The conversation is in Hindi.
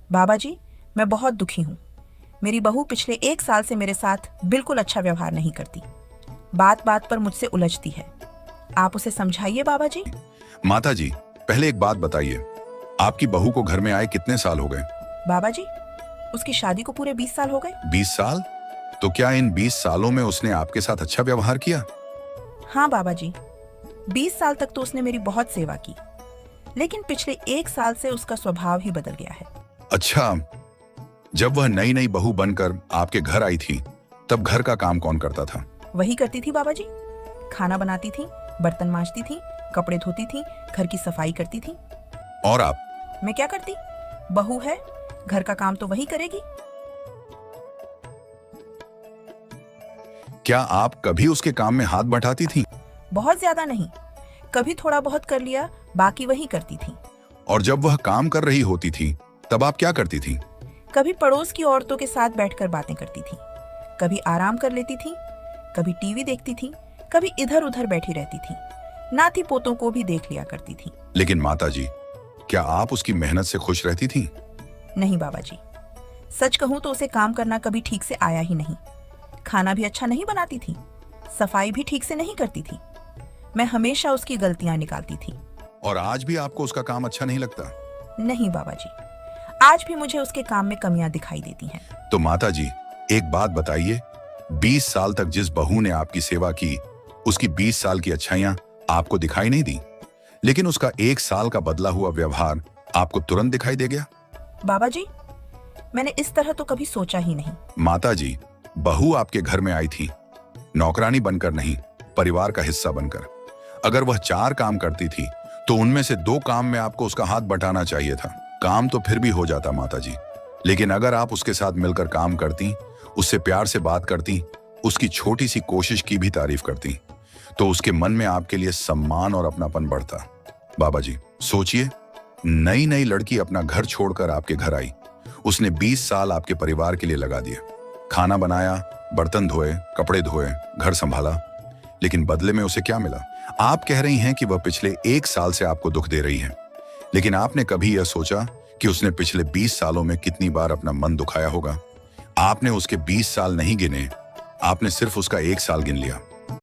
बाबा जी, मैं बहुत दुखी हूँ। मेरी बहू पिछले 1 साल से मेरे साथ बिल्कुल अच्छा व्यवहार नहीं करती। बात बात पर मुझसे उलझती है। आप उसे समझाइए बाबा जी। माता जी, पहले एक बात बताइए, आपकी बहू को घर में आए कितने साल हो गए? बाबा जी, उसकी शादी को पूरे 20 साल हो गए। 20 साल? तो क्या इन 20 सालों में उसने आपके साथ अच्छा व्यवहार किया? हाँ बाबा जी, 20 साल तक तो उसने मेरी बहुत सेवा की, लेकिन पिछले 1 साल से उसका स्वभाव ही बदल गया है। अच्छा, जब वह नई नई बहू बनकर आपके घर आई थी, तब घर का काम कौन करता था? वही करती थी बाबा जी। खाना बनाती थी, बर्तन मांजती थी, कपड़े धोती थी, घर की सफाई करती थी। और आप? मैं क्या करती? बहू है, घर का काम तो वही करेगी। क्या आप कभी उसके काम में हाथ बटाती थी? बहुत ज्यादा नहीं, कभी थोड़ा बहुत कर लिया, बाकी वही करती थी। और जब वह काम कर रही होती थी, तब आप क्या करती थी? कभी पड़ोस की औरतों के साथ बैठकर बातें करती थी, कभी आराम कर लेती थी, कभी टीवी देखती थी, कभी इधर उधर बैठी रहती थी। नाती पोतों को भी देख लिया करती थी। लेकिन माता जी, क्या आप उसकी मेहनत से खुश रहती थी? नहीं बाबा जी, सच कहूं तो उसे काम करना कभी ठीक से आया ही नहीं। खाना भी अच्छा नहीं बनाती थी, सफाई भी ठीक से नहीं करती थी। मैं हमेशा उसकी गलतियां निकालती थी। और आज भी आपको उसका काम अच्छा नहीं लगता? नहीं बाबा जी, आज भी मुझे उसके काम में कमियां दिखाई देती हैं। तो माता जी, एक बात बताइए, 20 साल तक जिस बहू ने आपकी सेवा की, उसकी 20 साल की अच्छाइयां आपको दिखाई नहीं दी, लेकिन उसका 1 साल का बदला हुआ व्यवहार आपको तुरंत दिखाई दे गया? बाबा जी, मैंने इस तरह तो कभी सोचा ही नहीं। माता जी, बहू आपके घर में आई थी, नौकरानी बनकर नहीं, परिवार का हिस्सा बनकर। अगर वह 4 काम करती थी, तो उनमें से 2 काम में आपको उसका हाथ बटाना चाहिए था। काम तो फिर भी हो जाता माता जी, लेकिन अगर आप उसके साथ मिलकर काम करती, उससे प्यार से बात करती, उसकी छोटी सी कोशिश की भी तारीफ करती, तो उसके मन में आपके लिए सम्मान और अपनापन बढ़ता। बाबा जी, सोचिए, नई नई लड़की अपना घर छोड़कर आपके घर आई। उसने 20 साल आपके परिवार के लिए लगा दिए, खाना बनाया, बर्तन धोए, कपड़े धोए, घर संभाला, लेकिन बदले में उसे क्या मिला? आप कह रही हैं कि वह पिछले 1 साल से आपको दुख दे रही है, लेकिन आपने कभी यह सोचा कि उसने पिछले 20 सालों में कितनी बार अपना मन दुखाया होगा? आपने उसके 20 साल नहीं गिने, आपने सिर्फ उसका 1 साल गिन लिया।